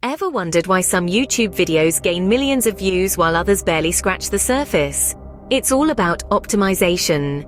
Ever wondered why some YouTube videos gain millions of views while others barely scratch the surface? It's all about optimization.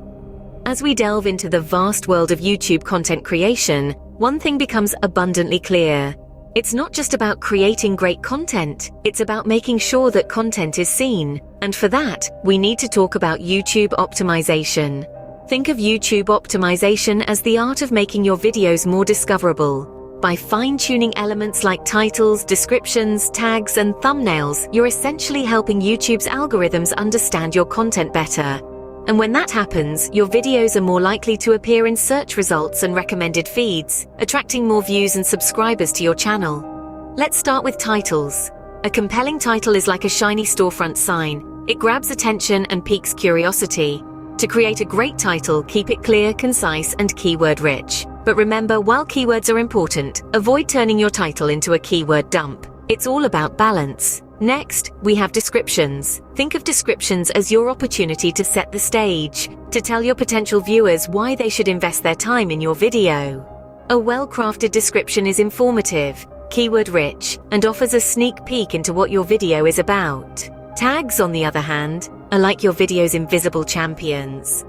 As we delve into the vast world of YouTube content creation, one thing becomes abundantly clear. It's not just about creating great content, it's about making sure that content is seen. And for that, we need to talk about YouTube optimization. Think of YouTube optimization as the art of making your videos more discoverable. By fine-tuning elements like titles, descriptions, tags, and thumbnails, you're essentially helping YouTube's algorithms understand your content better. And when that happens, your videos are more likely to appear in search results and recommended feeds, attracting more views and subscribers to your channel. Let's start with titles. A compelling title is like a shiny storefront sign. It grabs attention and piques curiosity. To create a great title, keep it clear, concise, and keyword-rich. But remember, while keywords are important, avoid turning your title into a keyword dump. It's all about balance. Next, we have descriptions. Think of descriptions as your opportunity to set the stage, to tell your potential viewers why they should invest their time in your video. A well-crafted description is informative, keyword-rich, and offers a sneak peek into what your video is about. Tags, on the other hand, are like your video's invisible champions.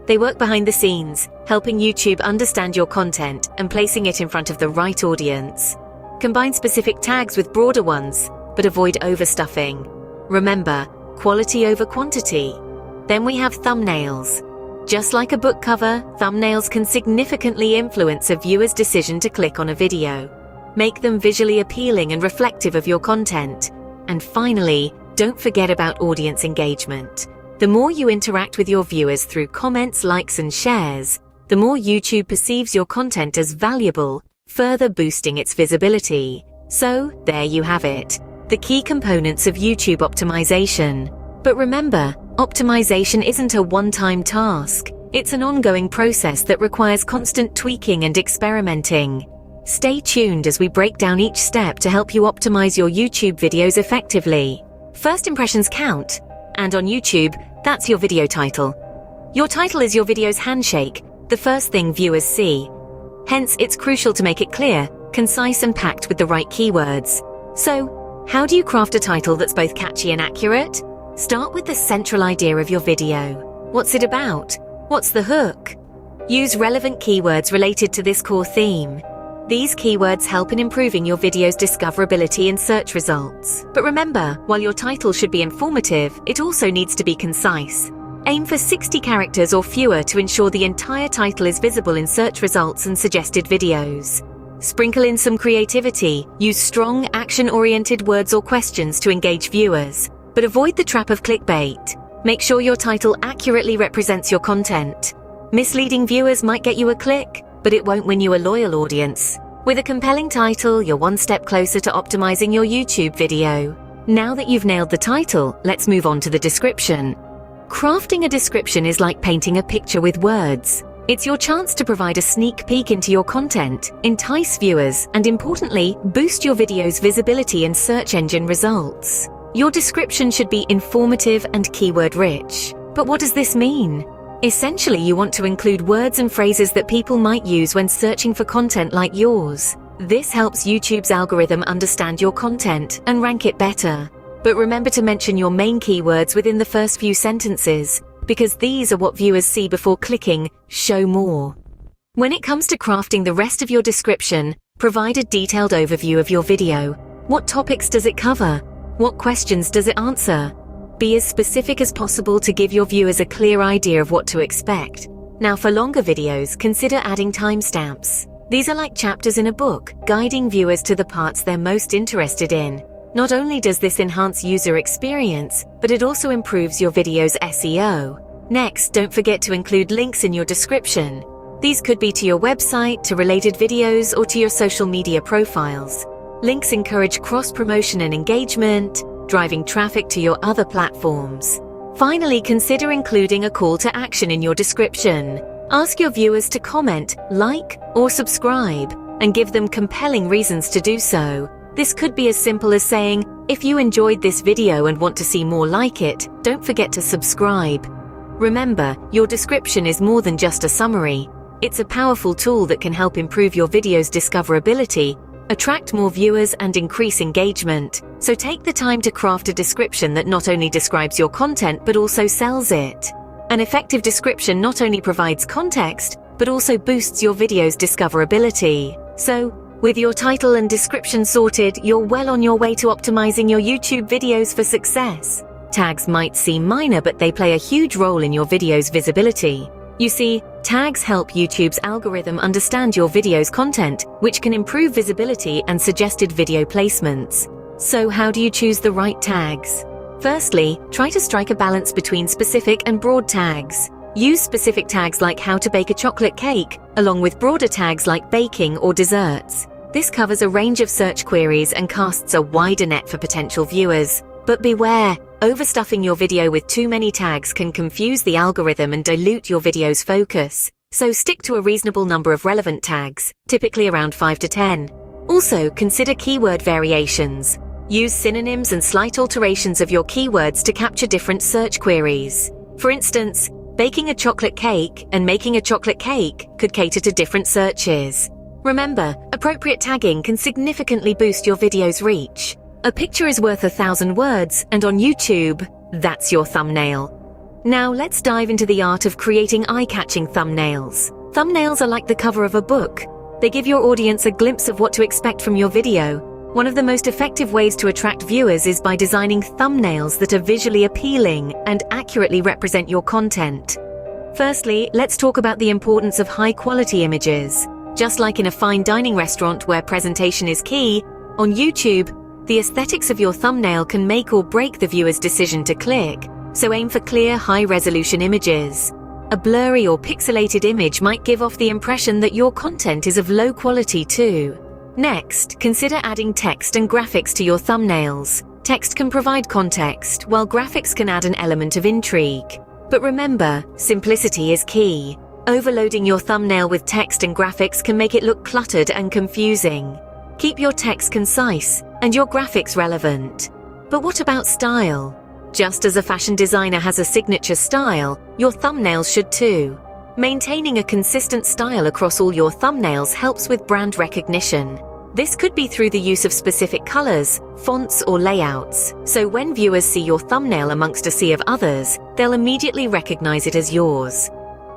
They work behind the scenes, helping YouTube understand your content and placing it in front of the right audience. Combine specific tags with broader ones, but avoid overstuffing. Remember, quality over quantity. Then we have thumbnails. Just like a book cover, thumbnails can significantly influence a viewer's decision to click on a video. Make them visually appealing and reflective of your content. And finally, don't forget about audience engagement. The more you interact with your viewers through comments, likes, and shares, the more YouTube perceives your content as valuable, further boosting its visibility. So, there you have it, the key components of YouTube optimization. But remember, optimization isn't a one-time task. It's an ongoing process that requires constant tweaking and experimenting. Stay tuned as we break down each step to help you optimize your YouTube videos effectively. First impressions count. And on YouTube, that's your video title. Your title is your video's handshake, the first thing viewers see. Hence, it's crucial to make it clear, concise, and packed with the right keywords. So, how do you craft a title that's both catchy and accurate? Start with the central idea of your video. What's it about? What's the hook? Use relevant keywords related to this core theme. These keywords help in improving your video's discoverability in search results. But remember, while your title should be informative, it also needs to be concise. Aim for 60 characters or fewer to ensure the entire title is visible in search results and suggested videos. Sprinkle in some creativity. Use strong, action-oriented words or questions to engage viewers. But avoid the trap of clickbait. Make sure your title accurately represents your content. Misleading viewers might get you a click, but it won't win you a loyal audience. With a compelling title, you're one step closer to optimizing your YouTube video. Now that you've nailed the title, let's move on to the description. Crafting a description is like painting a picture with words. It's your chance to provide a sneak peek into your content, entice viewers, and importantly, boost your video's visibility in search engine results. Your description should be informative and keyword-rich. But what does this mean? Essentially, you want to include words and phrases that people might use when searching for content like yours. This helps YouTube's algorithm understand your content and rank it better. But remember to mention your main keywords within the first few sentences, because these are what viewers see before clicking "Show more." When it comes to crafting the rest of your description, provide a detailed overview of your video. What topics does it cover? What questions does it answer? Be as specific as possible to give your viewers a clear idea of what to expect. Now, for longer videos, consider adding timestamps. These are like chapters in a book, guiding viewers to the parts they're most interested in. Not only does this enhance user experience, but it also improves your video's SEO. Next, don't forget to include links in your description. These could be to your website, to related videos, or to your social media profiles. Links encourage cross-promotion and engagement, driving traffic to your other platforms. Finally, consider including a call to action in your description. Ask your viewers to comment, like, or subscribe, and give them compelling reasons to do so. This could be as simple as saying, if you enjoyed this video and want to see more like it, don't forget to subscribe. Remember, your description is more than just a summary. It's a powerful tool that can help improve your video's discoverability, attract more viewers, and increase engagement. So take the time to craft a description that not only describes your content but also sells it. An effective description not only provides context, but also boosts your video's discoverability. So, with your title and description sorted, you're well on your way to optimizing your YouTube videos for success. Tags might seem minor, but they play a huge role in your video's visibility. You see, tags help YouTube's algorithm understand your video's content, which can improve visibility and suggested video placements. So how do you choose the right tags? Firstly, try to strike a balance between specific and broad tags. Use specific tags like how to bake a chocolate cake, along with broader tags like baking or desserts. This covers a range of search queries and casts a wider net for potential viewers. But beware, overstuffing your video with too many tags can confuse the algorithm and dilute your video's focus. So stick to a reasonable number of relevant tags, typically around 5 to 10. Also, consider keyword variations. Use synonyms and slight alterations of your keywords to capture different search queries. For instance, baking a chocolate cake and making a chocolate cake could cater to different searches. Remember, appropriate tagging can significantly boost your video's reach. A picture is worth 1,000 words, and on YouTube, that's your thumbnail. Now let's dive into the art of creating eye-catching thumbnails. Thumbnails are like the cover of a book. They give your audience a glimpse of what to expect from your video. One of the most effective ways to attract viewers is by designing thumbnails that are visually appealing and accurately represent your content. Firstly, let's talk about the importance of high-quality images. Just like in a fine dining restaurant where presentation is key, on YouTube, the aesthetics of your thumbnail can make or break the viewer's decision to click, so aim for clear, high-resolution images. A blurry or pixelated image might give off the impression that your content is of low quality too. Next, consider adding text and graphics to your thumbnails. Text can provide context, while graphics can add an element of intrigue. But remember, simplicity is key. Overloading your thumbnail with text and graphics can make it look cluttered and confusing. Keep your text concise and your graphics relevant. But what about style? Just as a fashion designer has a signature style, your thumbnails should too. Maintaining a consistent style across all your thumbnails helps with brand recognition. This could be through the use of specific colors, fonts, or layouts. So when viewers see your thumbnail amongst a sea of others, they'll immediately recognize it as yours.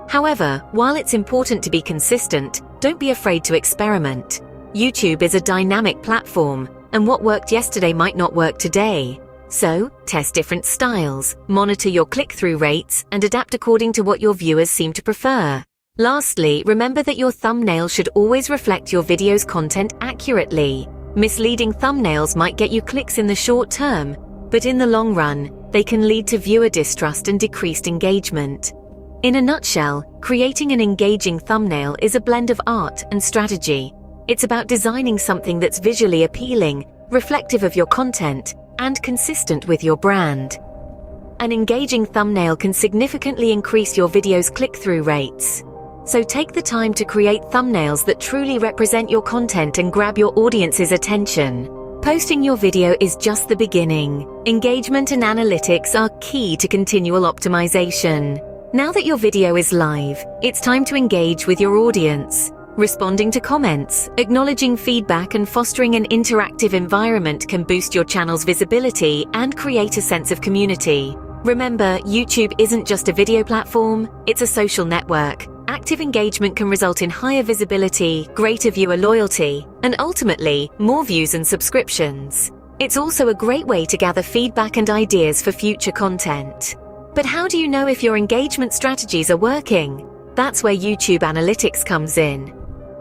However, while it's important to be consistent, don't be afraid to experiment. YouTube is a dynamic platform, and what worked yesterday might not work today. So, test different styles, monitor your click-through rates, and adapt according to what your viewers seem to prefer. Lastly, remember that your thumbnail should always reflect your video's content accurately. Misleading thumbnails might get you clicks in the short term, but in the long run, they can lead to viewer distrust and decreased engagement. In a nutshell, creating an engaging thumbnail is a blend of art and strategy. It's about designing something that's visually appealing, reflective of your content, and consistent with your brand. An engaging thumbnail can significantly increase your video's click-through rates. So take the time to create thumbnails that truly represent your content and grab your audience's attention. Posting your video is just the beginning. Engagement and analytics are key to continual optimization. Now that your video is live, it's time to engage with your audience. Responding to comments, acknowledging feedback, and fostering an interactive environment can boost your channel's visibility and create a sense of community. Remember, YouTube isn't just a video platform, it's a social network. Active engagement can result in higher visibility, greater viewer loyalty, and ultimately, more views and subscriptions. It's also a great way to gather feedback and ideas for future content. But how do you know if your engagement strategies are working? That's where YouTube Analytics comes in.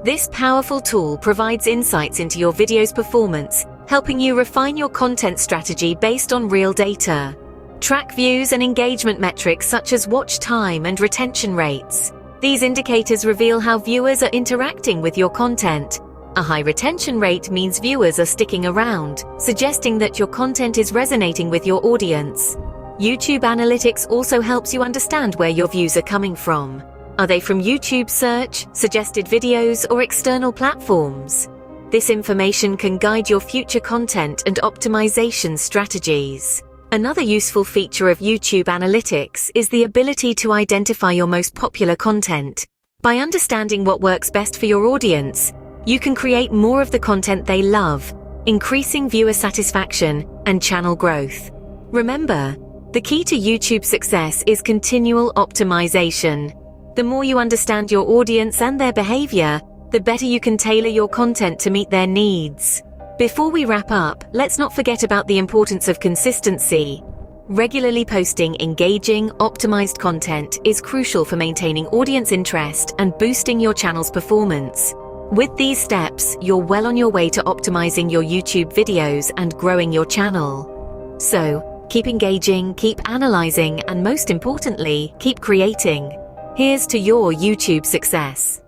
This powerful tool provides insights into your video's performance, helping you refine your content strategy based on real data. Track views and engagement metrics such as watch time and retention rates. These indicators reveal how viewers are interacting with your content. A high retention rate means viewers are sticking around, suggesting that your content is resonating with your audience. YouTube Analytics also helps you understand where your views are coming from. Are they from YouTube search, suggested videos, or external platforms? This information can guide your future content and optimization strategies. Another useful feature of YouTube Analytics is the ability to identify your most popular content. By understanding what works best for your audience, You can create more of the content they love, increasing viewer satisfaction and channel growth. Remember, the key to YouTube success is continual optimization. The more you understand your audience and their behavior, the better you can tailor your content to meet their needs. Before we wrap up, let's not forget about the importance of consistency. Regularly posting engaging, optimized content is crucial for maintaining audience interest and boosting your channel's performance. With these steps, you're well on your way to optimizing your YouTube videos and growing your channel. So, keep engaging, keep analyzing, and most importantly, keep creating. Here's to your YouTube success.